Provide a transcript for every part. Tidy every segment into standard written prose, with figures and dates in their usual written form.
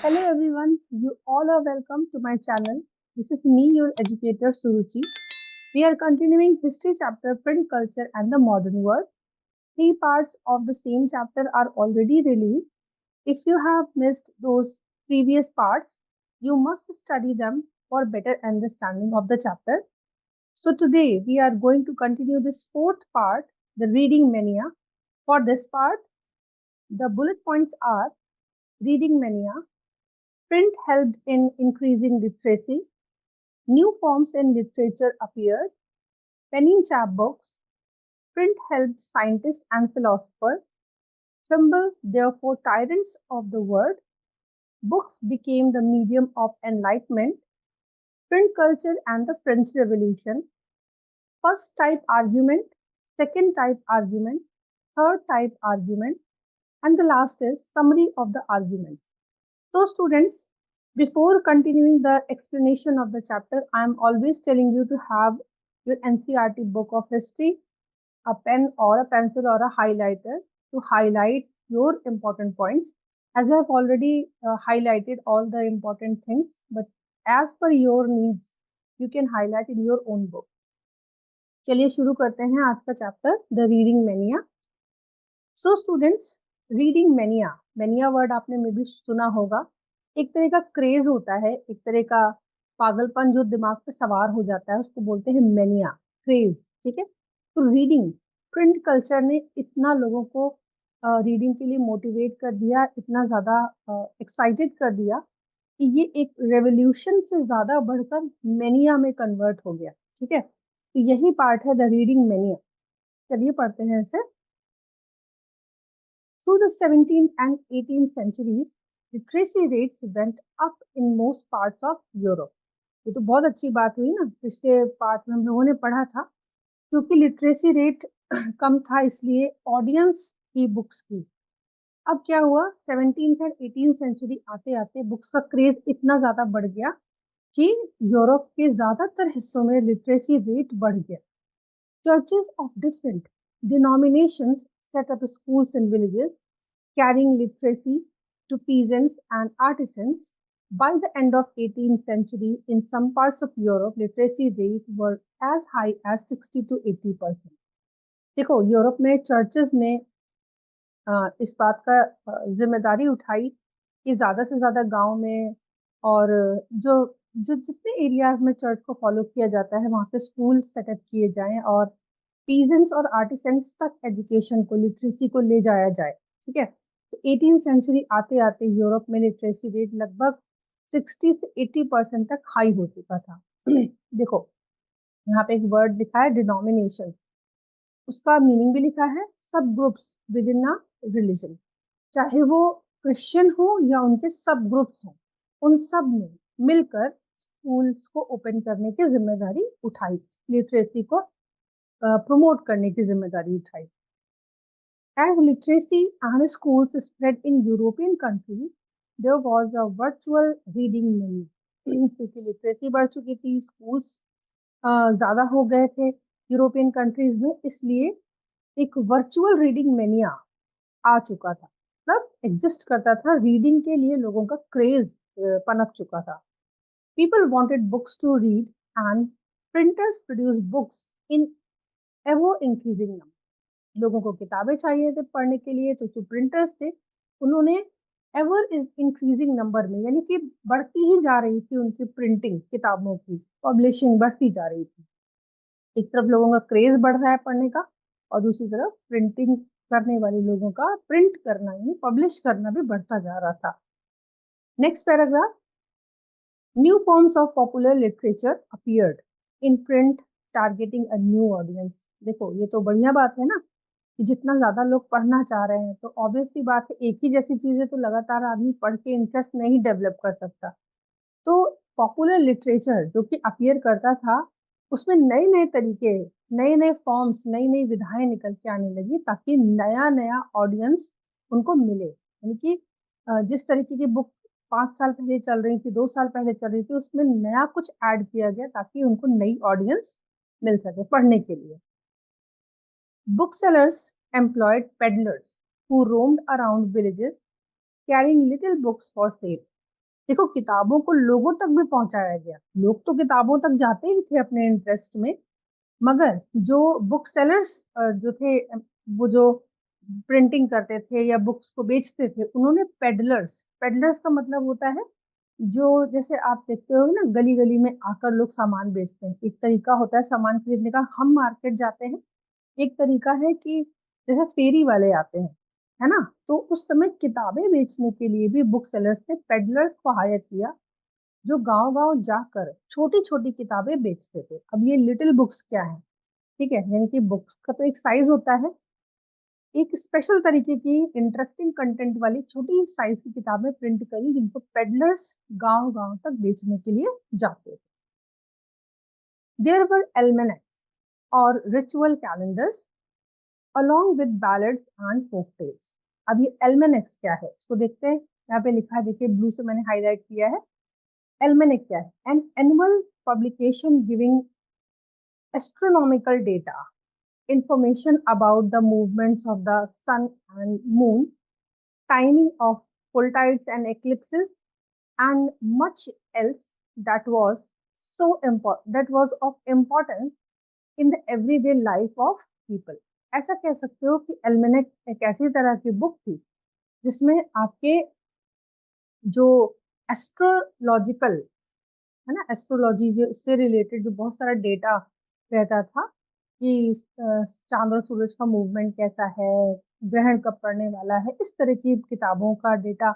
Hello everyone, you all are welcome to my channel. This is me, your educator Suruchi. We are continuing history chapter print culture and the modern world. Three parts of the same chapter are already released. If you have missed those previous parts, you must study them for better understanding of the chapter. So today we are going to continue this fourth part, the reading mania. For this part, the bullet points are reading mania. Print helped in increasing literacy. New forms in literature appeared. Penning chapbooks. Print helped scientists and philosophers. Tremble, therefore, tyrants of the world. Books became the medium of enlightenment. Print culture and the French Revolution. First type argument, second type argument, third type argument, and the last is summary of the arguments. So students, before continuing the explanation of the chapter, I am always telling you to have your NCERT book of history, a pen or a pencil or a highlighter to highlight your important points. As I have already highlighted all the important things, but as per your needs, you can highlight in your own book. चलिए शुरू करते हैं आज का chapter the reading mania. So students, reading mania, mania word आपने मे भी सुना होगा. एक तरह का क्रेज होता है, एक तरह का पागलपन जो दिमाग पे सवार हो जाता है, उसको बोलते हैं मैनिया, क्रेज. ठीक है. तो रीडिंग, प्रिंट कल्चर ने इतना लोगों को रीडिंग के लिए मोटिवेट कर दिया, इतना ज़्यादा एक्साइटेड कर दिया कि ये एक रेवोल्यूशन से ज़्यादा बढ़कर मैनिया में कन्वर्ट हो गया. ठीक है. तो यही पार्ट है द रीडिंग मैनिया. चलिए पढ़ते हैं इसे. Through the 17th and 18th centuries, literacy rates went up in most parts of Europe. ये तो बहुत अच्छी बात हुई ना, पिछले पार्ट में हम लोगों ने पढ़ा था, क्योंकि लिटरेसी रेट कम था इसलिए ऑडियंस की बुक्स की. अब क्या हुआ, 17th और 18th सेंचुरी आते आते बुक्स का क्रेज इतना ज्यादा बढ़ गया कि यूरोप के ज्यादातर हिस्सों में लिटरेसी रेट बढ़ गया. Churches of different denominations set up schools in villages, carrying literacy to peasants and artisans. By the end of 18th century, in some parts of Europe, literacy rates were as high as 60 to 80%. देखो, Europe में churches ने इस बात का जिम्मेदारी उठाई कि ज़्यादा से ज़्यादा गांव में और जो जो जितने एरियाज में चर्च को फॉलो किया जाता है वहाँ पे स्कूल सेटअप किए जाएं और पीजेंट्स और आर्टिसंस तक एजुकेशन को, लिटरेसी को ले जाया जाए. ठीक है. तो 18th सेंचुरी आते आते यूरोप में लिटरेसी रेट लगभग 60 से 80% तक हाई हो चुका था. देखो, यहाँ पे एक वर्ड लिखा है डिनोमिनेशन, उसका मीनिंग भी लिखा है सब groups with in a religion. चाहे वो क्रिश्चियन हो या उनके सब ग्रुप्स हो, उन सब ने मिलकर स्कूल्स को ओपन करने की जिम्मेदारी उठाई, लिटरेसी को प्रमोट करने की जिम्मेदारी उठाई. As literacy and schools spread in European countries, there was a virtual reading mania. क्योंकि लिटरेसी बढ़ चुकी थी, स्कूल्स ज़्यादा हो गए थे यूरोपियन कंट्रीज में, इसलिए एक वर्चुअल रीडिंग मेनिया आ चुका था, मतलब एग्जिस्ट करता था. रीडिंग के लिए लोगों का क्रेज पनप चुका था. People wanted books to read and printers produced books in ever increasing number. लोगों को किताबें चाहिए थे पढ़ने के लिए, तो जो प्रिंटर्स थे उन्होंने एवर इंक्रीजिंग नंबर में, यानी कि बढ़ती ही जा रही थी उनकी प्रिंटिंग, किताबों की पब्लिशिंग बढ़ती जा रही थी. एक तरफ लोगों का क्रेज बढ़ रहा है पढ़ने का और दूसरी तरफ प्रिंटिंग करने वाले लोगों का प्रिंट करना यानी पब्लिश करना भी बढ़ता जा रहा था. Next paragraph. New forms of popular literature appeared in print targeting a new audience. देखो, ये तो बढ़िया बात है ना कि जितना ज्यादा लोग पढ़ना चाह रहे हैं तो ऑब्वियस सी बात है, एक ही जैसी चीजें तो लगातार आदमी पढ़ के इंटरेस्ट नहीं डेवलप कर सकता. तो पॉपुलर लिटरेचर जो कि अपीयर करता था, उसमें नए नए तरीके, नए नए फॉर्म्स, नई नई विधाएं निकल के आने लगी ताकि नया नया ऑडियंस उनको मिले. यानी कि जिस तरीके की बुक 5 साल पहले चल रही थी, 2 साल पहले चल रही थी, उसमें नया कुछ ऐड किया गया ताकि उनको नई ऑडियंस मिल सके पढ़ने के लिए. Booksellers employed peddlers who roamed around villages carrying little books for sale. देखो, किताबों को लोगों तक भी पहुंचाया गया, लोग तो किताबों तक जाते ही थे अपने इंटरेस्ट में, मगर जो बुक सेलर्स जो थे, वो जो प्रिंटिंग करते थे या बुक्स को बेचते थे, उन्होंने पेडलर्स, पेडलर्स का मतलब होता है जो, जैसे आप देखते हो ना गली गली में आकर लोग सामान बेचते हैं, एक तरीका होता है सामान खरीदने का, हम मार्केट जाते हैं, एक तरीका है कि जैसे फेरी वाले आते हैं, है ना। तो उस समय किताबें बेचने के लिए भी बुक सेलर्स ने पेडलर्स को हायर किया, जो गांव गांव जाकर छोटी छोटी किताबें बेचते थे। अब ये लिटिल बुक्स क्या है, ठीक है, यानी कि बुक्स का तो एक साइज होता है, एक स्पेशल तरीके की इंटरेस्टिंग कंटेंट वाली छोटी साइज की किताबें प्रिंट करी, जिनको पेडलर्स गांव गांव तक बेचने के लिए जाते थे। देयर वर एल्मेनेक्स और ritual calendars along with ballads and folk tales। अब ये एल्मेनेक्स क्या है, इसको देखते हैं। यहाँ पे लिखा है, देखिए ब्लू से मैंने हाईलाइट किया है। एल्मेनेक क्या है? An annual publication giving astronomical data, information about the movements of the sun and moon, timing of full tides and eclipses, and much else that was that was of importance in the everyday life of people। ऐसा कह सकते हो कि एल्मेनेक एक ऐसी तरह की book थी जिसमें आपके जो एस्ट्रोलॉजिकल, है ना, एस्ट्रोलॉजी जो इससे रिलेटेड जो बहुत सारा डेटा रहता था कि चांद और सूरज का मूवमेंट कैसा है, ग्रहण कब पड़ने वाला है, इस तरह की किताबों का डेटा,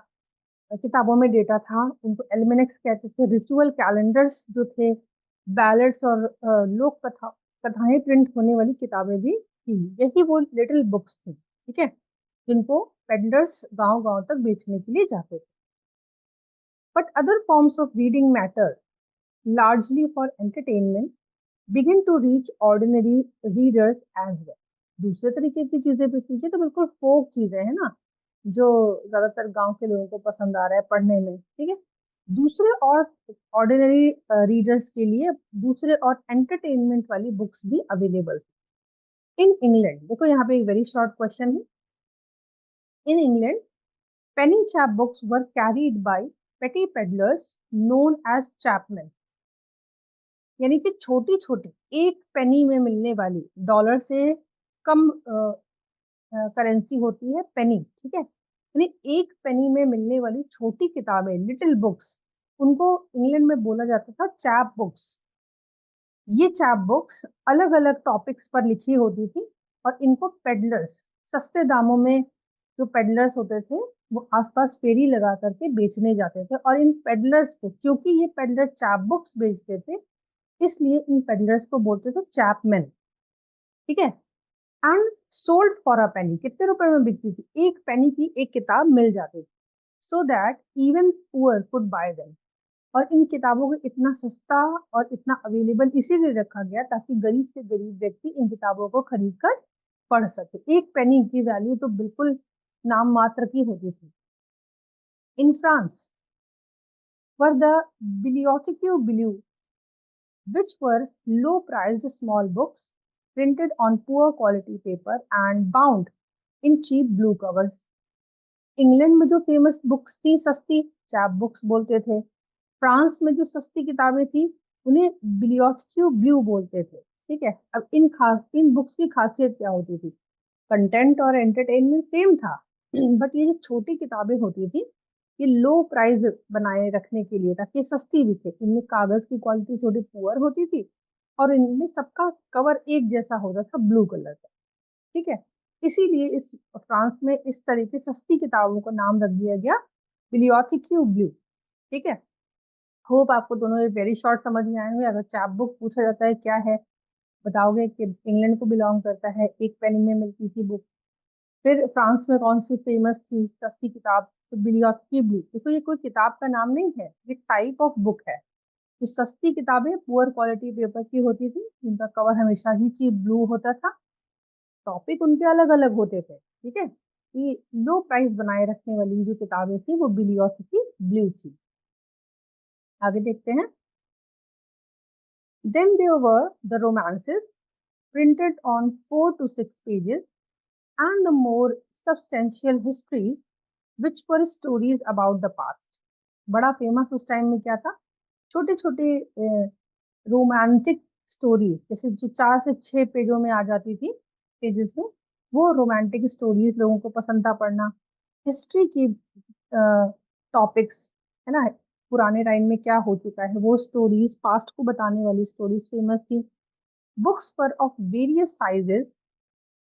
किताबों में डेटा था, उनको एल्मेनेक्स कहते थे। रिचुअल कैलेंडर्स जो थे, बैलेट्स और लोक कथाएं प्रिंट होने वाली किताबें भी थी। यही वो लिटिल बुक्स थी, ठीक है, जिनको पेडलर्स गांव गांव तक बेचने के लिए जाते थे। But other forms of reading matter largely for entertainment begin to reach ordinary readers as well। दूसरे तरीके की चीजें भी कीजिए तो बिल्कुल फोक चीजें है ना, जो ज्यादातर गांव के लोगों को पसंद आ रहा है पढ़ने में, ठीक है। दूसरे और ऑर्डिनरी रीडर्स के लिए दूसरे और एंटरटेनमेंट वाली बुक्स भी अवेलेबल थी। इन इंग्लैंड, देखो यहाँ पे एक वेरी शॉर्ट क्वेश्चन है। In England Penney chap books were carried bye पेटी पेडलर्स नोन एज चैपमैन, यानी कि छोटी छोटी एक पेनी में मिलने वाली, डॉलर से कम करेंसी होती है पेनी, ठीक है, यानी एक पेनी में मिलने वाली छोटी किताबें, लिटिल बुक्स, उनको इंग्लैंड में बोला जाता था चैप बुक्स। ये चैप बुक्स अलग अलग टॉपिक्स पर लिखी होती थी, और इनको पेडलर्स सस्ते दामों में, जो पेडलर्स होते थे वो आसपास फेरी लगा करके बेचने जाते थे, और इन पेडलर्स को, क्योंकि ये पेडलर चैप बुक्स बेचते थे, इसलिए इन पेडलर्स को बोलते थे चैपमैन, ठीक है। एंड सोल्ड फॉर अ पेनी, कितने रुपए में बिकती थी? एक पेनी की एक किताब मिल जाती थी, so that even poor could bye them. और इन किताबों को इतना सस्ता और इतना अवेलेबल इसीलिए रखा गया ताकि गरीब से गरीब व्यक्ति इन किताबों को खरीद कर पढ़ सके। एक पेनी की वैल्यू तो बिल्कुल नाम मात्र की होती थी। In France were the Bibliotheque Bleue, which were low-priced small books printed on poor quality paper and bound in cheap blue covers। England में जो फेमस बुक्स थी सस्ती, चैप बुक्स बोलते थे। फ्रांस में जो सस्ती किताबें थी, उन्हें बिलियोथक्यू ब्लू बोलते थे, ठीक है। अब इन बुक्स की खासियत क्या होती थी? कंटेंट और एंटरटेनमेंट सेम था, बट ये जो छोटी किताबें होती थी, ये लो प्राइस बनाए रखने के लिए, ताकि ये सस्ती भी थे, इनमें कागज की क्वालिटी थोड़ी पुअर होती थी, और इनमें सबका कवर एक जैसा होता था, ब्लू कलर का, ठीक है। इसीलिए इस फ्रांस में इस तरह की सस्ती किताबों को नाम रख दिया गया बिलियोथिक्यू ब्लू, ठीक है। होप आपको दोनों ये वेरी शॉर्ट समझ में आए हुए। अगर चैप बुक पूछा जाता है क्या है, बताओगे कि इंग्लैंड को बिलोंग करता है, एक पेनी में मिलती थी बुक। फिर फ्रांस में कौन सी फेमस थी सस्ती किताब? तो बिलियोथकी ब्लू। देखो ये कोई किताब का नाम नहीं है, ये टाइप ऑफ बुक है। तो सस्ती किताबें पुअर क्वालिटी पेपर की होती थी, जिनका कवर हमेशा ही चीप ब्लू होता था, टॉपिक उनके अलग अलग होते थे, ठीक है। ये लो प्राइस बनाए रखने वाली जो किताबें थी वो बिलियोथकी ब्लू थी। आगे देखते हैं। Then there were the romances printed on 4 to 6 pages, and the more substantial histories, which were stories about the past। बड़ा फेमस उस टाइम में क्या था, छोटे छोटे रोमांटिक स्टोरीज, जैसे जो 4 से 6 पेजों में आ जाती थी, पेजेस में, वो रोमांटिक स्टोरीज लोगों को पसंद था पढ़ना। हिस्ट्री की टॉपिक्स, है ना, पुराने टाइम में क्या हो चुका है वो स्टोरीज, पास्ट को बताने वाली स्टोरीज फेमस थी। बुक्स पर of various sizes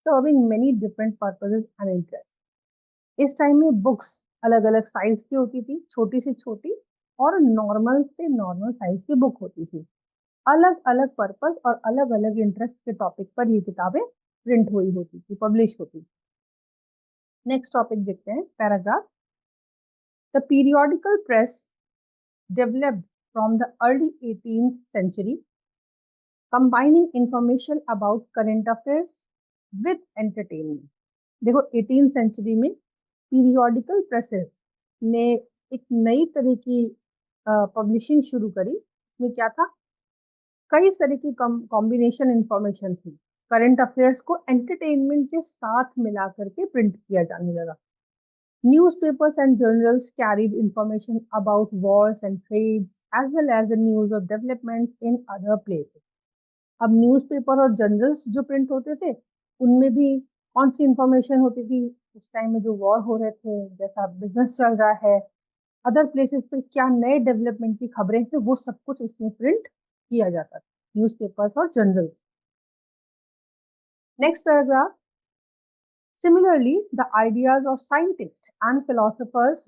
serving many different purposes and interest. इस टाइम में बुक्स अलग अलग साइज की होती थी, छोटी से छोटी और नॉर्मल से नॉर्मल साइज की बुक होती थी। अलग अलग पर्पस और अलग अलग इंटरेस्ट के टॉपिक पर ये किताबें प्रिंट हुई होती थी, पब्लिश होती थी। नेक्स्ट टॉपिक देखते हैं, paragraph. The periodical press developed from the early 18th century, combining information about current affairs with entertainment। देखो 18th सेंचुरी में पीरियोडिकल प्रेसेस ने एक नई तरह की पब्लिशिंग शुरू करी। इसमें क्या था, कई तरह की कॉम्बिनेशन इंफॉर्मेशन थी। करंट अफेयर्स को एंटरटेनमेंट के साथ मिला करके प्रिंट किया जाने लगा। Newspapers and journals carried information about wars and trades as well as the news of developments in other places। अब न्यूज़पेपर और जर्नल्स जो प्रिंट होते थे, उनमें भी कौन सी इंफॉर्मेशन होती थी, उस टाइम में जो वॉर हो रहे थे, जैसा बिजनेस चल रहा है, अदर प्लेसेस पे क्या नए डेवलपमेंट की खबरें थे, वो सब कुछ इसमें प्रिंट किया जाता था, न्यूज़पेपर्स और journals. Next paragraph. Similarly, the ideas of scientists and philosophers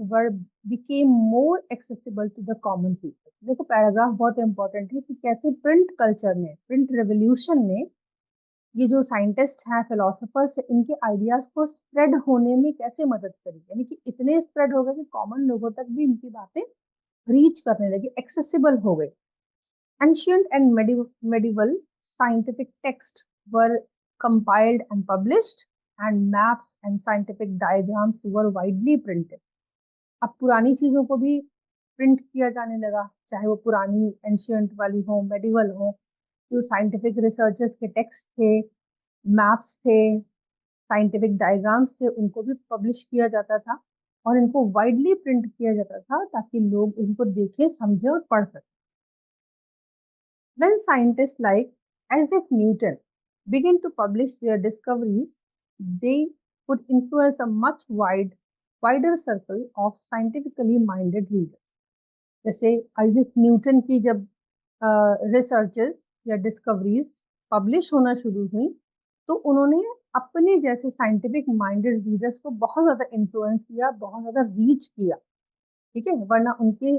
became more accessible to the common people। देखो पैराग्राफ बहुत इंपॉर्टेंट है कि कैसे प्रिंट कल्चर ने, प्रिंट रेवोल्यूशन ने ये जो साइंटिस्ट हैं, फिलोसोफर्स, इनके आइडियाज को स्प्रेड होने में कैसे मदद करी, यानी कि इतने स्प्रेड हो गए कि कॉमन लोगों तक भी इनकी बातें रीच करने लगी, एक्सेसिबल हो गई। Ancient and medieval scientific texts were compiled and published, and maps and scientific diagrams were widely printed। अब पुरानी चीजों को भी प्रिंट किया जाने लगा, चाहे वो पुरानी एंशियंट वाली हो, मेडिवल हो, जो साइंटिफिक रिसर्चेस के टेक्स्ट थे, मैप्स थे, साइंटिफिक डायग्राम्स थे, उनको भी पब्लिश किया जाता था और इनको वाइडली प्रिंट किया जाता था ताकि लोग इनको देखें, समझे और पढ़ सकें। When scientists like Isaac Newton began to publish their discoveries, they could influence a wider circle of scientifically minded readers। जैसे आइजैक न्यूटन की जब रिसर्चेस या डिस्कवरीज पब्लिश होना शुरू हुई, तो उन्होंने अपने जैसे साइंटिफिक माइंडेड रीडर्स को बहुत ज़्यादा इन्फ्लुएंस किया, बहुत ज़्यादा रीच किया। ठीक है, वरना उनके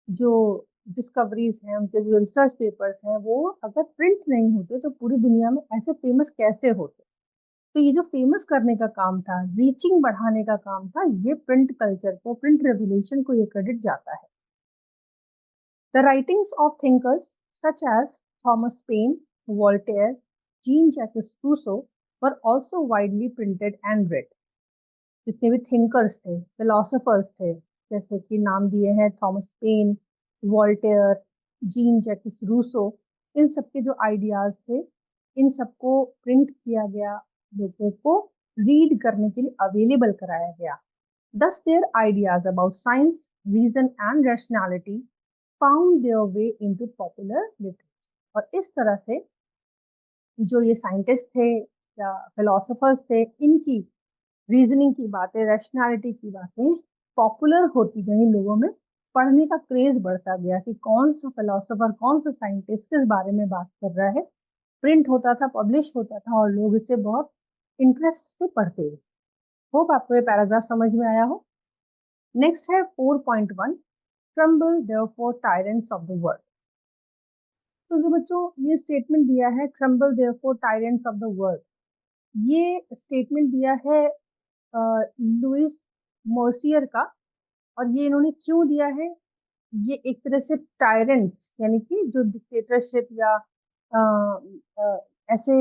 जो डिस्कवरीज हैं, उनके जो रिसर्च पेपर्स हैं, वो अगर प्रिंट नहीं होते तो पूरी दुनिया में ऐसे फेमस कैसे होते। तो ये जो फेमस करने का काम था, रीचिंग बढ़ाने का काम था, ये प्रिंट कल्चर को, प्रिंट रेवोल्यूशन को ये क्रेडिट जाता है। The writings of thinkers such as Thomas Paine, Voltaire, Jean Jacques Rousseau were also widely printed and read. जितने भी थिंकर्स थे, फिलोसोफर्स थे, जैसे कि नाम दिए हैं Thomas Paine, Voltaire, Jean Jacques Rousseau, इन सबके जो आइडियाज थे, इन सबको प्रिंट किया गया, लोगों को रीड करने के लिए अवेलेबल कराया गया। Thus their ideas about science, reason and rationality found their way into popular literature। और इस तरह से जो ये साइंटिस्ट थे या फिलोसोफर्स थे, इनकी रीजनिंग की बातें, रैशनैलिटी की बातें पॉपुलर होती गई, लोगों में पढ़ने का क्रेज बढ़ता गया कि कौन सा फिलोसोफर, कौन सा साइंटिस्ट किस बारे में बात कर रहा है। प्रिंट होता था, पब्लिश होता था और लोग इसे बहुत इंटरेस्ट से पढ़ते हैं। होप आपको ये पैराग्राफ समझ में आया हो। नेक्स्ट है 4.1, tremble therefore tyrants of the world. तो जो बच्चों ये स्टेटमेंट दिया है, tremble therefore tyrants of the world, ये स्टेटमेंट दिया है लुइस मोर्सियर का। और ये इन्होंने क्यों दिया है, ये एक तरह से टायरेंट्स, यानी कि जो डिक्टेटरशिप या अ, ऐसे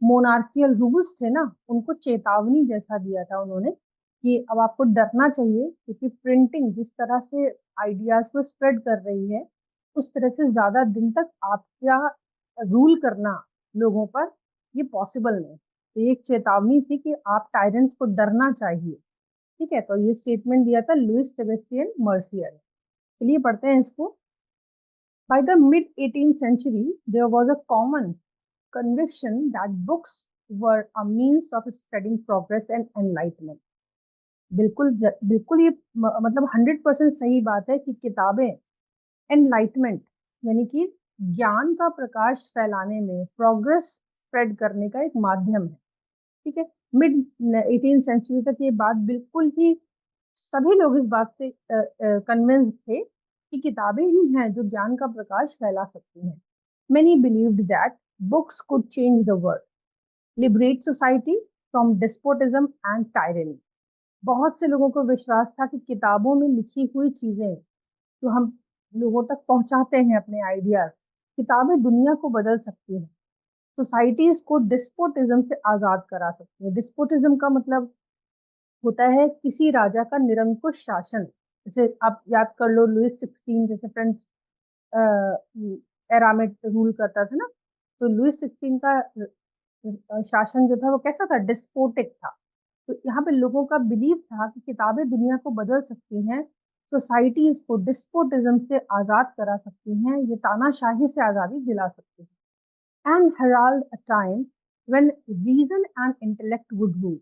मोनार्कियल रूल्स थे ना, उनको चेतावनी जैसा दिया था उन्होंने कि अब आपको डरना चाहिए, क्योंकि प्रिंटिंग जिस तरह से आइडियाज को स्प्रेड कर रही है, उस तरह से ज्यादा दिन तक आपका रूल करना लोगों पर ये पॉसिबल नहीं। तो ये एक चेतावनी थी कि आप टायरेंट्स को डरना चाहिए। ठीक है, तो ये स्टेटमेंट दिया था लुइस सेबेस्टियन मर्सियर ने। चलिए पढ़ते हैं इसको। By the mid 18th century, there was a common conviction that books were a means of spreading progress and enlightenment. बिल्कुल ये मतलब 100% सही बात है कि किताबें एनलाइटमेंट यानी कि ज्ञान का प्रकाश फैलाने में, प्रोग्रेस स्प्रेड करने का एक माध्यम है। ठीक है, मिड 18th सेंचुरी तक ये बात बिल्कुल ही सभी लोग इस बात से कन्विंस्ड थे कि किताबें ही हैं जो ज्ञान का प्रकाश फैला सकती हैं। Many believed that books could change the world, liberate society from despotism and tyranny. बहुत से लोगों को विश्वास था कि किताबों में लिखी हुई चीजें जो हम लोगों तक पहुंचाते हैं अपने आइडियाज, किताबें दुनिया को बदल सकती हैं, सोसाइटीज को डिस्पोटिज्म से आजाद करा सकती है। डिस्पोटिज्म का मतलब होता है किसी राजा का निरंकुश शासन। जैसे आप याद कर लो, लुइस 16 जैसे फ्रेंच एरा में रूल करता था ना, तो लुइस 16 का शासन जो था वो कैसा था, डिस्पोटिक था। तो यहाँ पे लोगों का बिलीव था कि किताबें दुनिया को बदल सकती हैं, सोसाइटीज को डिस्पोटिज्म से आजाद करा सकती हैं, ये तानाशाही से आजादी दिला सकती हैं। And herald a time when reason and intellect would rule.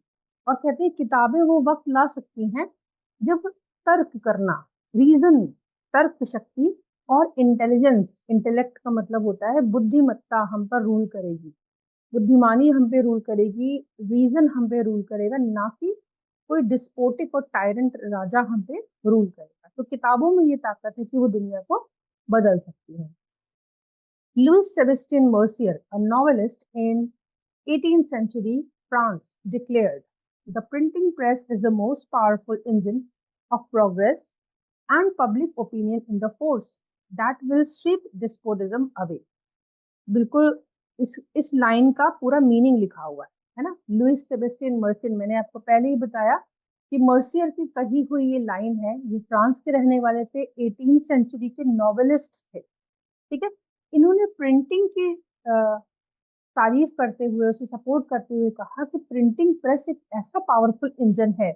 और कहते हैं किताबें वो वक्त ला सकती हैं जब तर्क करना, रीजन, तर्क शक्ति, और इंटेलिजेंस, इंटेलेक्ट का मतलब होता है बुद्धिमत्ता, हम पर रूल करेगी, बुद्धिमानी हम पे रूल करेगी, रीजन हम पे रूल करेगा, ना कि कोई डिस्पोटिक और टायरेंट राजा हम पे रूल करेगा। तो किताबों में ये ताकत है कि वो दुनिया को बदल सकती है। Louis Sebastien Mercier, a novelist in 18th century France, declared, "The printing press is the most powerful engine of progress and public opinion in the force that will sweep despotism away." बिल्कुल इस line का पूरा meaning लिखा हुआ है ना। Louis Sebastien Mercier, मैंने आपको पहले ही बताया कि मर्सियर की कही हुई ये लाइन है। ये फ्रांस के रहने वाले थे, 18th सेंचुरी के नॉवेलिस्ट थे। ठीक है, इन्होंने प्रिंटिंग की तारीफ करते हुए, उसे सपोर्ट करते हुए कहा कि प्रिंटिंग प्रेस एक ऐसा पावरफुल इंजन है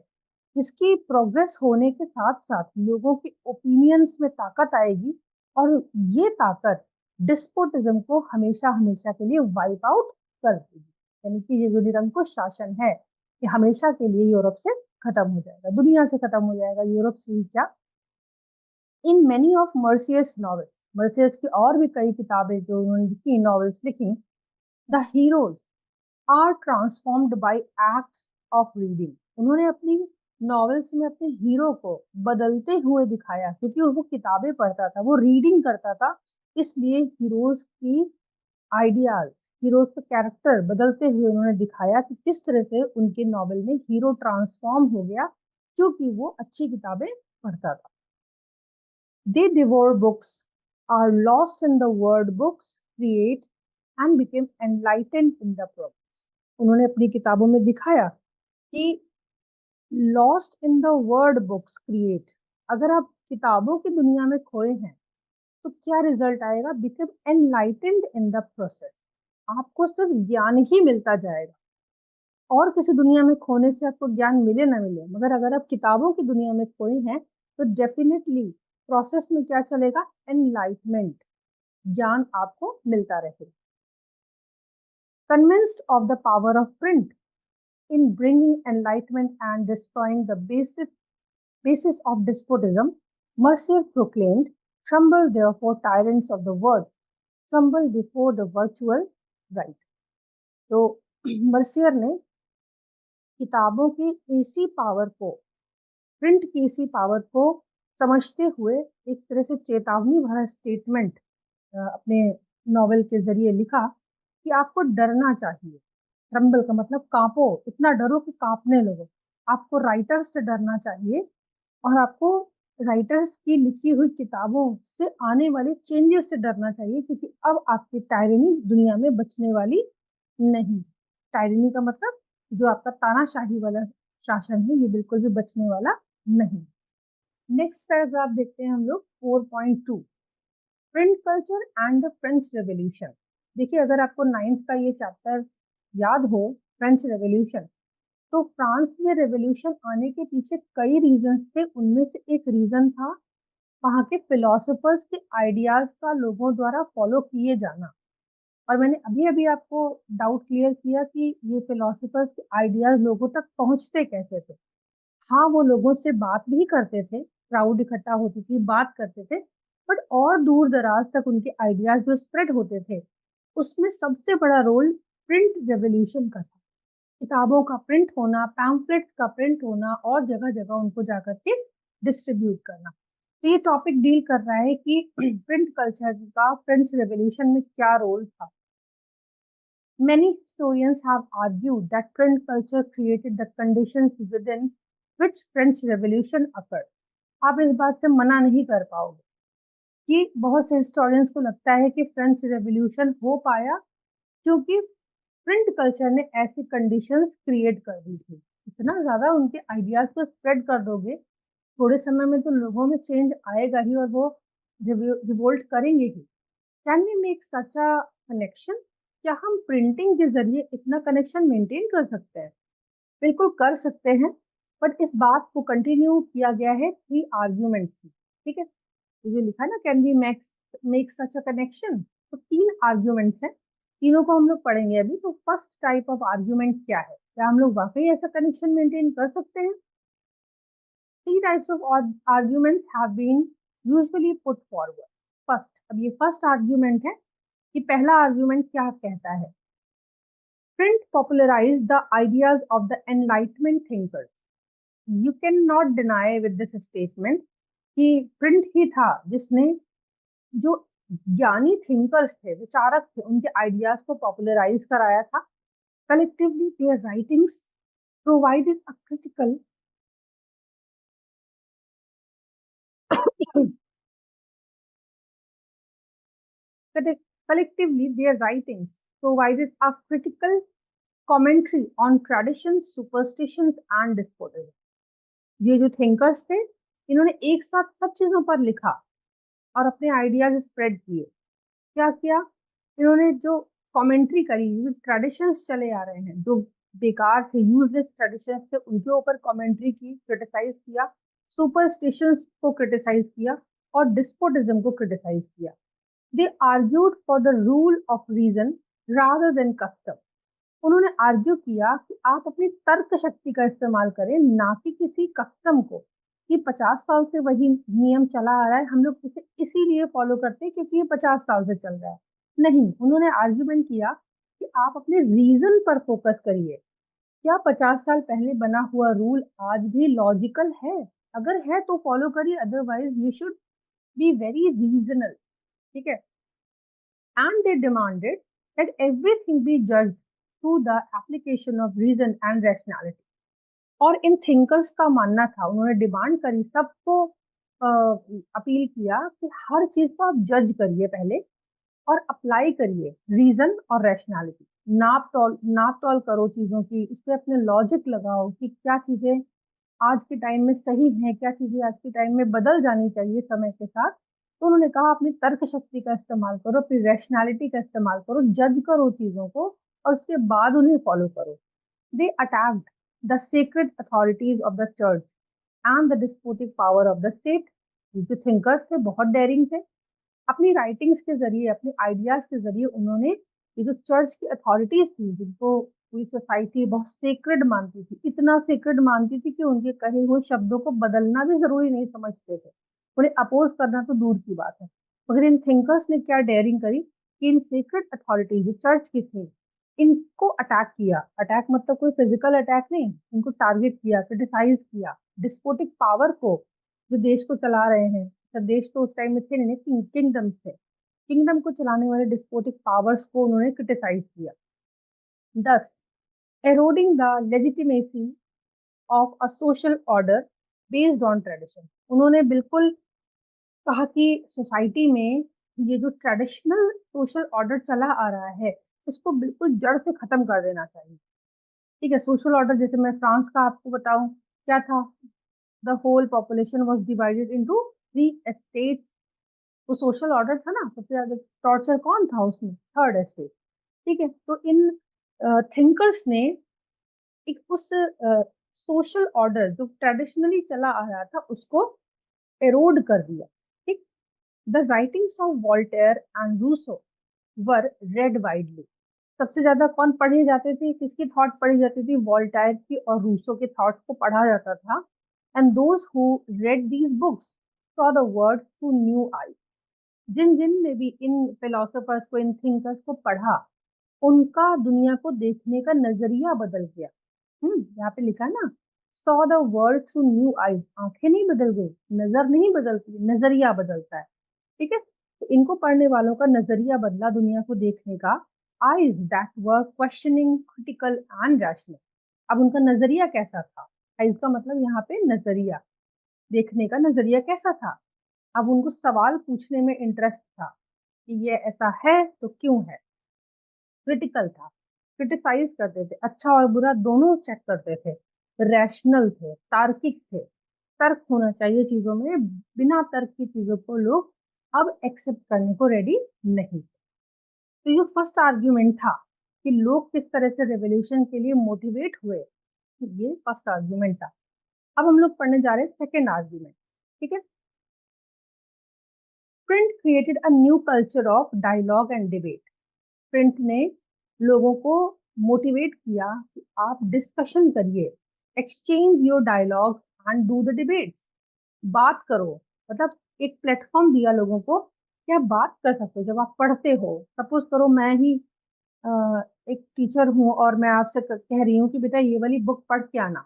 जिसकी प्रोग्रेस होने के साथ साथ लोगों के ओपिनियंस में ताकत आएगी, और ये ताकत डिस्पोटिज्म को हमेशा हमेशा के लिए वाइप आउट कर देगी। यानी कि ये जो निरंकुश शासन है, ये हमेशा के लिए यूरोप से खत्म हो जाएगा, दुनिया से खत्म हो जाएगा, यूरोप से ही क्या। इन मेनी ऑफ मर्सियस नॉवेल्स, मर्सियस की और भी कई किताबें जो उन्होंने लिखी, नॉवेल्स लिखी, the heroes are transformed by acts of reading. उन्होंने अपनी नॉवेल्स में अपने हीरो को बदलते हुए दिखाया, क्योंकि वो किताबें पढ़ता था, वो रीडिंग करता था, इसलिए हीरोज की आइडियाज, हीरोज का कैरेक्टर बदलते हुए उन्होंने दिखाया कि किस तरह से उनके नॉवेल में हीरो ट्रांसफॉर्म हो गया, क्योंकि वो अच्छी किताबें पढ़ता था। They devour books, are lost in the word books create, and became enlightened in the process. उन्होंने अपनी किताबों में दिखाया कि lost in the word books create, अगर आप किताबों की दुनिया में खोए हैं तो क्या रिजल्ट आएगा, become enlightened in the process. आपको सिर्फ ज्ञान ही मिलता जाएगा, और किसी दुनिया में खोने से आपको ज्ञान मिले ना मिले, मगर अगर आप किताबों की दुनिया में खोए हैं तो डेफिनेटली प्रोसेस में क्या चलेगा, एनलाइटमेंट, ज्ञान आपको मिलता रहेगा। Convinced of the power of print in bringing enlightenment and destroying the basis of despotism, Mercier proclaimed, "Tremble therefore, tyrants of the world, tremble before the virtual right." तो Mercier ने किताबों की इसी पावर को, प्रिंट की इसी power को समझते हुए एक तरह से चेतावनी भरा स्टेटमेंट अपने नॉवेल के जरिए लिखा कि आपको डरना चाहिए। ट्रम्बल का मतलब कांपो, इतना डरो कि कांपने लगो। आपको राइटर्स से डरना चाहिए, और आपको राइटर्स की लिखी हुई किताबों से आने वाले चेंजेस से डरना चाहिए, क्योंकि अब आपकी टायरनी दुनिया में बचने वाली नहीं। टायरनी का मतलब जो आपका तानाशाही वाला शासन है, ये बिल्कुल भी बचने वाला नहीं। नेक्स्ट पैराग्राफ देखते हैं हम लोग, 4.2, print culture and the French revolution. देखिए, अगर आपको 9th का ये चैप्टर याद हो, फ्रेंच रेवोल्यूशन, तो फ्रांस में रेवोल्यूशन आने के पीछे कई रीजन थे। उनमें से एक रीजन था वहाँ के फिलोसोफर्स के आइडियाज का लोगों द्वारा फॉलो किए जाना। और मैंने अभी अभी आपको डाउट क्लियर किया कि ये फिलोसोफर्स के आइडियाज लोगों तक पहुंचते कैसे थे। हाँ, वो लोगों से बात भी करते थे, क्राउड इकट्ठा होती थी, बात करते थे, बट और दूर दराज तक उनके आइडियाज जो स्प्रेड होते थे, उसमें सबसे बड़ा रोल प्रिंट रेवोल्यूशन का था। किताबों का प्रिंट होना, पैम्फलेट्स का प्रिंट होना और जगह जगह उनको जाकर के डिस्ट्रीब्यूट करना। तो ये टॉपिक डील कर रहा है कि प्रिंट कल्चर का फ्रेंच रेवोल्यूशन में क्या रोल था। Many historians have argued that print culture created the conditions within which French Revolution occurred. आप इस बात से मना नहीं कर पाओगे कि बहुत से हिस्टोरियंस को लगता है कि फ्रेंच रेवोल्यूशन हो पाया क्योंकि प्रिंट कल्चर ने ऐसी कंडीशंस क्रिएट कर दी थी। इतना ज्यादा उनके आइडियाज को स्प्रेड कर दोगे, थोड़े समय में तो लोगों में चेंज आएगा ही और वो रिवोल्ट करेंगे ही। Can we make such a connection? क्या हम प्रिंटिंग के जरिए इतना कनेक्शन मेंटेन कर सकते हैं? बिल्कुल कर सकते हैं, बट इस बात को कंटिन्यू किया गया है 3 आर्ग्यूमेंट्स में। ठीक है, ये जो लिखा है ना, can we make such a connection, तो 3 आर्ग्यूमेंट्स हैं। तीनों को हम लोग पढ़ेंगे अभी। तो फर्स्ट टाइप ऑफ आर्ग्यूमेंट क्या है, क्या हम लोग वाकई ऐसा कनेक्शन मेंटेन कर सकते हैं? 3 types of arguments have been usually put forward. First, अब ये फर्स्ट आर्ग्यूमेंट है कि पहला आर्ग्यूमेंट क्या कहता है। Print popularized the ideas of the enlightenment thinkers. You cannot deny with this statement कि प्रिंट ही था जिसने जो ज्ञानी थिंकर्स थे, विचारक थे, उनके आइडियाज को पॉपुलराइज कराया था। Collectively their writings provided a critical collectively their writings provided a critical commentary on traditions, superstitions and despotism. ये जो थिंकर्स थे, इन्होंने एक साथ सब चीजों पर लिखा और अपने आइडियाज स्प्रेड किए। क्या किया इन्होंने? जो कमेंट्री करी, जो ट्रेडिशंस चले आ रहे हैं, जो बेकार थे, यूजलेस ट्रेडिशंस थे, उनके ऊपर कमेंट्री की, क्रिटिसाइज किया, सुपरस्टिशंस को क्रिटिसाइज किया और डिस्पोटिज्म को क्रिटिसाइज किया। They argued for the rule of reason rather than custom. उन्होंने आर्ग्यू किया कि आप अपनी तर्क शक्ति का इस्तेमाल करें, ना कि किसी कस्टम को, कि 50 साल से वही नियम चला आ रहा है, हम लोग इसे इसीलिए फॉलो करते हैं क्योंकि ये 50 साल से चल रहा है। नहीं, उन्होंने आर्ग्यूमेंट किया कि आप अपने रीजन पर फोकस करिए। क्या 50 साल पहले बना हुआ रूल आज भी लॉजिकल है? अगर है तो फॉलो करिए, otherwise you should be very regional. ठीक है, and they demanded that everything be judged through the application of reason and rationality. और इन थिंकर्स का मानना था, उन्होंने डिमांड करी, सबको अपील किया कि हर चीज को आप जज करिए पहले और अप्लाई करिए रीजन और रैशनैलिटी। नाप तोल करो चीजों की, उस पर अपने लॉजिक लगाओ कि क्या चीजें आज के टाइम में सही हैं, क्या चीजें आज के टाइम में बदल जानी चाहिए समय के साथ। तो उन्होंने कहा अपनी तर्क शक्ति का इस्तेमाल करो, अपनी रैशनैलिटी का इस्तेमाल करो, जज करो चीजों को और उसके बाद उन्हें फॉलो करो। They attacked the sacred authorities of the church and the despotic power of the state. जो थिंकर्स थे बहुत डेयरिंग थे, अपनी राइटिंग्स के जरिए, अपने आइडियाज के जरिए उन्होंने ये जो चर्च की अथॉरिटीज थी, जिनको पूरी सोसाइटी बहुत सेक्रेड मानती थी, इतना सेक्रेड मानती थी कि उनके कहे हुए शब्दों को बदलना भी जरूरी नहीं समझते थे, उन्हें अपोज करना तो दूर की बात है। मगर इन थिंकर्स ने क्या डेयरिंग करी कि इन सेक्रेड अथॉरिटीज जो चर्च की थी, इनको अटैक किया। अटैक मतलब कोई फिजिकल अटैक नहीं, इनको टारगेट किया, क्रिटिसाइज किया। डिस्पोटिक पावर को, जो देश को चला रहे हैं, देश तो उस टाइम में थे नहीं, किंगडम थे, किंगडम को चलाने वाले डिस्पोटिक पावर्स को उन्होंने क्रिटिसाइज किया। 10 eroding the legitimacy of a social order based on tradition. उन्होंने बिल्कुल कहा कि सोसाइटी में ये जो ट्रेडिशनल सोशल ऑर्डर चला आ रहा है, उसको बिल्कुल जड़ से खत्म कर देना चाहिए। ठीक है, सोशल ऑर्डर जैसे मैं फ्रांस का आपको बताऊं क्या था, the whole population was divided into 3 estates. तो सोशल ऑर्डर था ना, सबसे ज्यादा टॉर्चर कौन था उसमें? Third estate. ठीक है, तो इन थिंकर्स ने एक उस सोशल ऑर्डर जो ट्रेडिशनली चला आ रहा था उसको एरोड कर दिया। The writings of Voltaire and Rousseau were read widely. सबसे ज्यादा कौन पढ़े जाते थे, किसकी थॉट पढ़ी जाती थी? वॉल्टायर की और रूसो के थॉट्स को पढ़ा जाता था। And those who read these books saw the world through new eyes. जिन जिन ने भी इन फिलोसोफर्स को, इन थिंकर्स को पढ़ा, उनका दुनिया को देखने का नजरिया बदल गया। यहाँ पे लिखा है ना, saw the world through new eyes. आंखें नहीं बदल गई, नजर नहीं बदलती, नजरिया बदलता है। ठीक है, तो इनको पढ़ने वालों का नजरिया बदला दुनिया को देखने का। Eyes that were questioning, critical and rational. अब उनका नजरिया कैसा था? आईज का मतलब यहाँ पे नजरिया, देखने का नजरिया कैसा था? अब उनको सवाल पूछने में इंटरेस्ट था कि ये ऐसा है तो क्यों है। क्रिटिकल था, क्रिटिसाइज करते थे, अच्छा और बुरा दोनों चेक करते थे। रैशनल थे, तार्किक थे। तर्क होना चाहिए चीजों में, बिना तर्क की चीजों को लोग अब एक्सेप्ट करने को रेडी नहीं। तो ये फर्स्ट आर्ग्यूमेंट था कि लोग किस तरह से रेवोल्यूशन के लिए मोटिवेट हुए। ये फर्स्ट आर्ग्यूमेंट था। अब हम लोग पढ़ने जा रहे हैं सेकेंड आर्ग्यूमेंट। ठीक है, print created a new culture of dialogue and debate. Print ने लोगों को मोटिवेट किया कि आप डिस्कशन करिए, exchange your dialogue and do the debates. बात करो, मतलब एक प्लेटफॉर्म दिया लोगों को कि आप बात कर सकते हो। जब आप पढ़ते हो, सपोज करो मैं ही एक टीचर हूँ और मैं आपसे कह रही हूँ कि बेटा ये वाली बुक पढ़ के आना।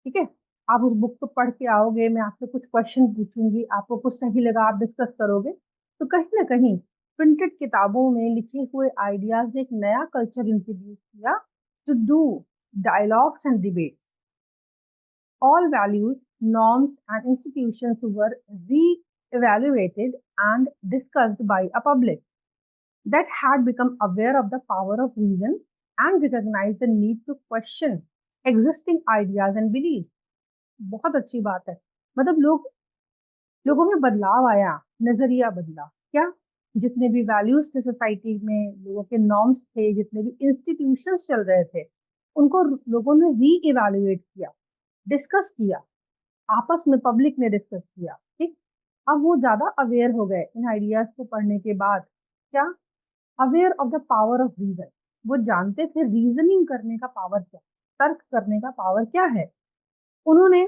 ठीक है, आप उस बुक को पढ़ के आओगे, मैं आपसे कुछ क्वेश्चन पूछूंगी, आपको कुछ सही लगा आप डिस्कस करोगे। तो कहीं ना कहीं प्रिंटेड किताबों में लिखे हुए आइडियाज ने एक नया कल्चर इंट्रोड्यूस किया to do dialogues and debate. All values, norms, and institutions were re-evaluated and discussed by a public that had become aware of the power of reason and recognized the need to question existing ideas and beliefs. बहुत अच्छी बात है। मतलब लोगों में बदलाव आया, नजरिया बदला। क्या? जितने भी वैल्यूज थे सोसाइटी में, लोगों के नॉर्म्स थे, जितने भी इंस्टीट्यूशंस चल रहे थे, उनको लोगों ने री इवेल्युएट किया, डिस्कस किया, आपस में पब्लिक ने डिस्कस किया। ठीक, अब वो ज्यादा अवेयर हो गए इन आइडियाज को पढ़ने के बाद। क्या? Aware of the power of reason. वो जानते थे रीजनिंग करने का पावर क्या, तर्क करने का पावर क्या है। उन्होंने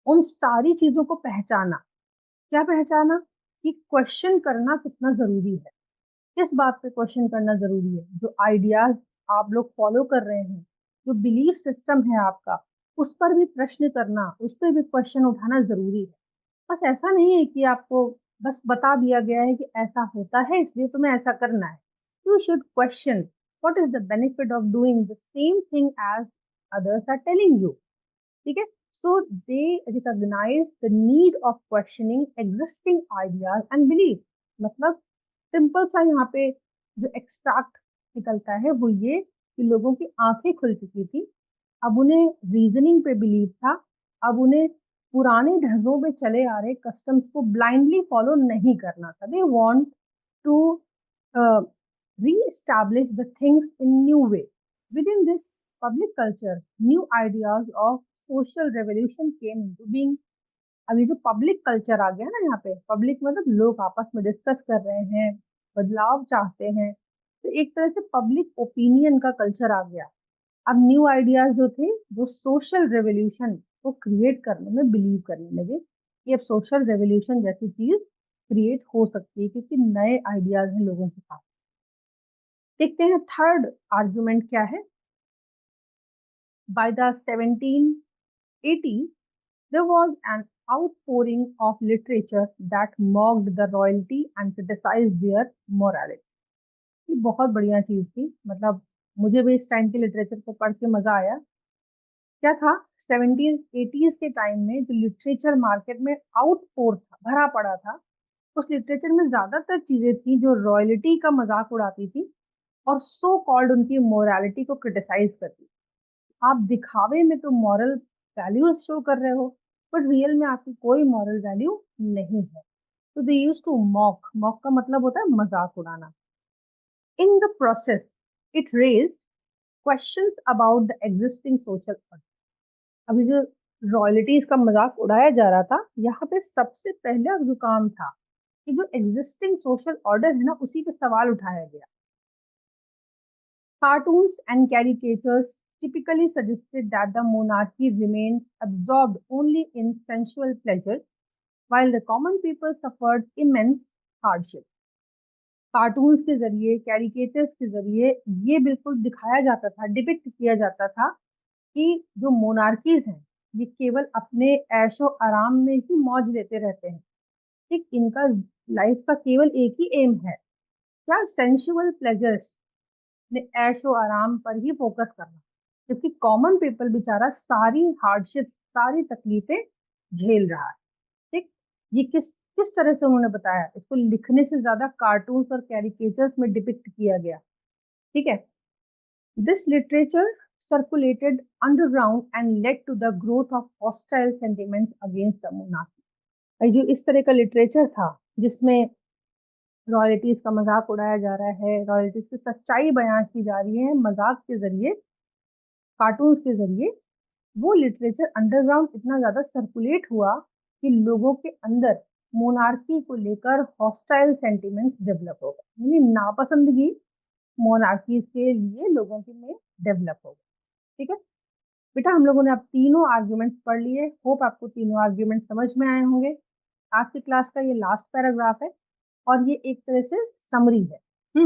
उन सारी चीजों को पहचाना। क्या पहचाना? कि क्वेश्चन करना कितना जरूरी है। किस बात पे क्वेश्चन करना जरूरी है? जो आइडियाज आप लोग फॉलो कर रहे हैं, जो बिलीफ सिस्टम है आपका, उस पर भी प्रश्न करना, उस पर भी क्वेश्चन उठाना जरूरी है। बस ऐसा नहीं है कि आपको बस बता दिया गया है कि ऐसा होता है इसलिए तुम्हें ऐसा करना है। You should question what is the benefit of doing the same thing as others are telling you. ठीक है, so they recognise the need of questioning existing ideas and belief. मतलब सिंपल सा यहाँ पे जो एक्सट्रैक्ट निकलता है वो ये कि लोगों की आंखें खुल चुकी थी। अब उन्हें रीजनिंग पे बिलीव था। अब उन्हें पुराने ढंगों में चले आ रहे कस्टम्स को ब्लाइंडली फॉलो नहीं करना था। They want to re-establish the things in new way. Within this public culture, new ideas of social revolution came into being. अभी जो पब्लिक कल्चर आ गया ना, यहाँ पे पब्लिक मतलब लोग आपस में डिस्कस कर रहे हैं, बदलाव चाहते हैं, तो एक तरह से पब्लिक ओपिनियन का कल्चर आ गया। अब न्यू आइडियाज जो थे वो सोशल रेवोल्यूशन को क्रिएट करने में बिलीव करने लगे कि अब सोशल रेवोल्यूशन जैसी चीज क्रिएट हो सकती है क्योंकि नए आइडियाज हैं लोगों के पास। देखते हैं थर्ड आर्गुमेंट क्या है। By the 1780s there was an outpouring of literature that mocked the royalty and criticized their morality. ये बहुत बढ़िया चीज थी। मतलब मुझे भी इस टाइम के लिटरेचर को पढ़ के मजा आया। क्या था? 1780s के टाइम में जो लिटरेचर मार्केट में आउटपोर था, भरा पड़ा था, उस लिटरेचर में ज्यादातर चीजें थी जो रॉयल्टी का मजाक उड़ाती थी और सो कॉल्ड उनकी मोरालिटी को क्रिटिसाइज करती। आप दिखावे में तो मॉरल वैल्यूज शो कर रहे हो, बट रियल में आपकी कोई मॉरल वैल्यू नहीं है। तो दे यूज टू मॉक। मॉक का मतलब होता है मजाक उड़ाना। In the process it raised questions about the existing social order. अभी जो रॉयल्टीज का मजाक उड़ाया जा रहा था, यहाँ पे सबसे पहला जो काम था कि जो एग्जिस्टिंग सोशल ऑर्डर है ना, उसी पे सवाल उठाया गया। Cartoons and caricatures typically suggested that the monarchy remained absorbed only in sensual pleasure, while the common people suffered immense hardship. Cartoons के जरिए, कैरिकेचर्स के जरिए ये बिल्कुल दिखाया जाता था, डिपिक्ट किया जाता था कि जो मोनार्कीज हैं, ये केवल अपने ऐशो आराम में ही मौज लेते रहते हैं। ठीक, इनका लाइफ का केवल एक ही एम है, क्या, सेंसुअल प्लेजर्स, ने ऐशो आराम पर ही फोकस करना, क्योंकि कॉमन पीपल बेचारा सारी हार्डशिप, सारी तकलीफें झेल रहा है। ठीक, ये किस किस तरह से उन्होंने बताया, इसको लिखने से ज्यादा कार्टून्स और कैरिकेचर्स में डिपिक्ट किया गया। ठीक है, this literature circulated underground and led to the growth of hostile sentiments against the monarchy। जो इस तरह का लिटरेचर था जिसमें रॉयल्टीज का मजाक उड़ाया जा रहा है, रॉयल्टीज की सच्चाई बयां की जा रही है मजाक के जरिए, कार्टून्स के जरिए, वो लिटरेचर अंडरग्राउंड इतना ज्यादा सर्कुलेट हुआ कि लोगों के अंदर मोनार्की को लेकर हॉस्टाइल सेंटिमेंट्स डेवलप हो गए, यानी नापसंदगी मोनार्कीज के लिए लोगों के में डेवलप हो गई। ठीक है बेटा, हम लोगों ने अब तीनों आर्ग्यूमेंट्स पढ़ लिए। होप आपको तीनों आर्ग्यूमेंट समझ में आए होंगे। आज की क्लास का ये लास्ट पैराग्राफ है और ये एक तरह से समरी है।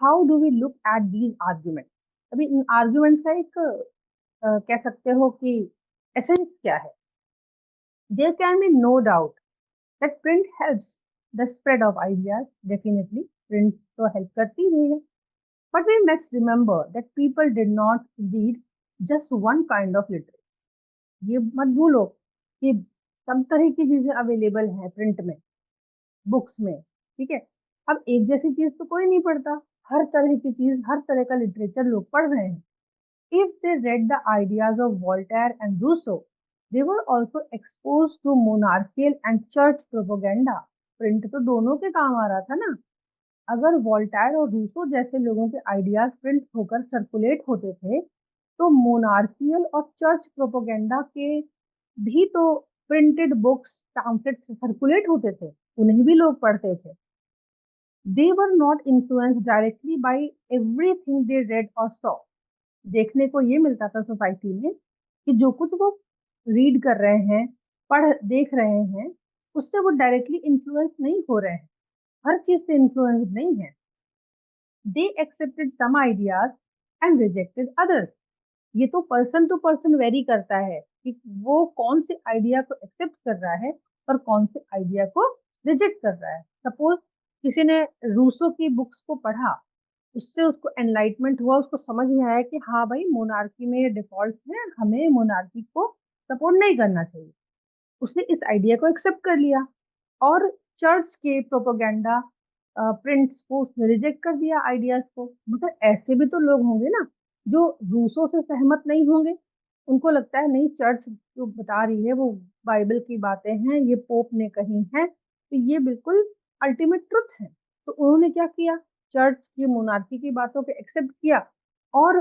How do we look at these argument. अभी इन आर्ग्यूमेंट का एक कह सकते हो कि एसेंस क्या है। There can be no doubt that print helps the spread of ideas. Definitely print तो हेल्प करती ही है, but we must remember that people did not read just one kind of literature. ये मत भूलो कि सब तरह की चीजें अवेलेबल हैं प्रिंट में, बुक्स में। ठीक है, अब एक जैसी चीज तो कोई नहीं पढ़ता, हर तरह की चीज, हर तरह का लिटरेचर लोग पढ़ रहे हैं। If they read the ideas of Voltaire and Rousseau, they were also exposed to monarchical and church propaganda। Print तो दोनों के काम आ रहा था ना। अगर वोल्टायर और रूसो जैसे लोगों के आइडियाज प्रिंट होकर सर्कुलेट होते थे, तो मोनार्कियल और चर्च प्रोपोगेंडा के भी तो प्रिंटेड बुक्स, पैम्फलेट्स सर्कुलेट होते थे, उन्हें भी लोग पढ़ते थे। They were not influenced directly by everything they read or saw। देखने को ये मिलता था सोसाइटी में कि जो कुछ वो रीड कर रहे हैं, पढ़ देख रहे हैं, उससे वो डायरेक्टली इन्फ्लुएंस नहीं हो रहे हैं, हर चीज से इन्फ्लुएंस नहीं है। They accepted some ideas and rejected others. ये तो पर्सन टू पर्सन वेरी करता है कि वो कौन से आइडिया को एक्सेप्ट कर रहा है और कौन से आइडिया को रिजेक्ट कर रहा है। सपोज किसी ने रूसो की बुक्स को पढ़ा, उससे उसको एनलाइटमेंट हुआ, उसको समझ में आया कि हाँ भाई मोनार्की में डिफॉल्ट है, हमें मोनार्की को सपोर्ट नहीं करना चाहिए, उसने इस आइडिया को एक्सेप्ट कर लिया। और चर्च के प्रोपोगेंडा प्रिंट्स को उसने रिजेक्ट कर दिया, आइडियाज को। मतलब ऐसे भी तो लोग होंगे ना जो रूसों से सहमत नहीं होंगे, उनको लगता है नहीं, चर्च जो बता रही है वो बाइबल की बातें हैं, ये पोप ने कही है, तो ये बिल्कुल अल्टीमेट ट्रुथ है। तो उन्होंने क्या किया, चर्च की मोनार्की की बातों को एक्सेप्ट किया और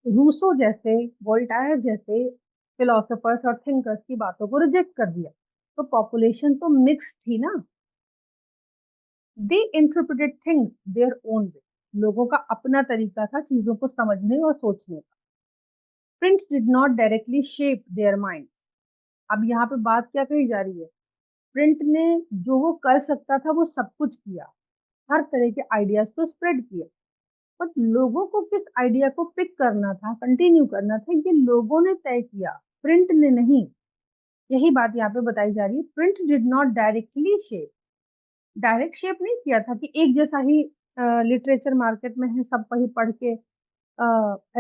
रूसो जैसे, वोल्टायर जैसे फिलोसोफर्स और थिंकर्स की बातों को रिजेक्ट कर दिया। तो पॉपुलेशन तो मिक्स थी ना। They interpreted things their own way. लोगों का अपना तरीका था चीजों को समझने और सोचने का। Print did not directly shape their mind. अब यहाँ पे बात क्या कही जा रही है, प्रिंट ने जो वो कर सकता था वो सब कुछ किया, हर तरह के आइडियाज को स्प्रेड किया, बट लोगों को किस आइडिया को पिक करना था, कंटिन्यू करना था, ये लोगों ने तय किया, प्रिंट ने नहीं। यही बात यहाँ पे बताई जा रही है, print did not directly shape. Direct shape नहीं किया था कि एक जैसा ही लिटरेचर मार्केट में है, सब वही पढ़ के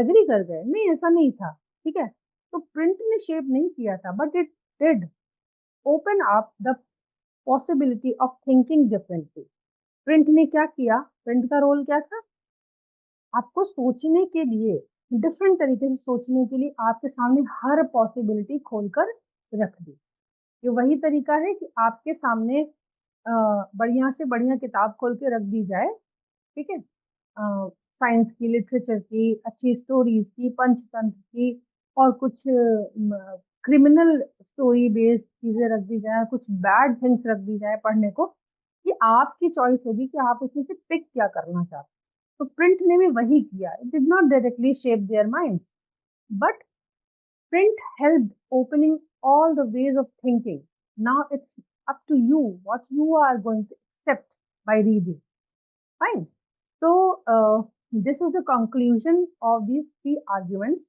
एग्री कर गए, नहीं ऐसा नहीं था। ठीक है, तो प्रिंट ने शेप नहीं किया था, but it did open up the possibility of thinking differently. Print ने क्या किया, प्रिंट का रोल क्या था, आपको सोचने के लिए, डिफरेंट तरीके से सोचने के लिए आपके सामने हर पॉसिबिलिटी खोलकर रख दी। ये वही तरीका है कि आपके सामने बढ़िया से बढ़िया किताब खोल के रख दी जाए। ठीक है, साइंस की, लिटरेचर की, अच्छी स्टोरीज की, पंचतंत्र की, और कुछ क्रिमिनल स्टोरी बेस्ड चीजें रख दी जाए, कुछ बैड थिंग्स रख दी जाए पढ़ने को, कि आपकी चॉइस होगी कि आप उसमें से पिक क्या करना चाहते हैं। तो प्रिंट ने भी वही किया, it did not directly shape their minds, but print helped opening all the ways of thinking. Now it's up to you what you are going to accept by reading. Fine. So this is the conclusion of these three arguments.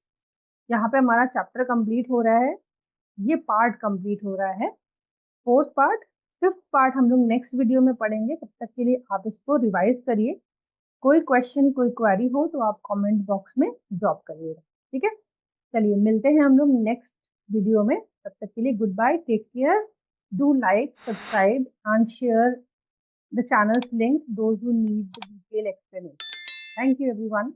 यहाँ पे हमारा chapter complete हो रहा है, ये part complete हो रहा है, फोर्थ पार्ट। फिफ्थ पार्ट हम लोग नेक्स्ट वीडियो में पढ़ेंगे। तब तक के लिए आप इसको रिवाइज करिए। कोई क्वेश्चन कोई क्वेरी हो तो आप कमेंट बॉक्स में ड्रॉप करिएगा, ठीक है। चलिए मिलते हैं हम लोग नेक्स्ट वीडियो में। तब तक के लिए goodbye, take care, do like, subscribe and share the channels link those who need the detail explanation. Thank you everyone.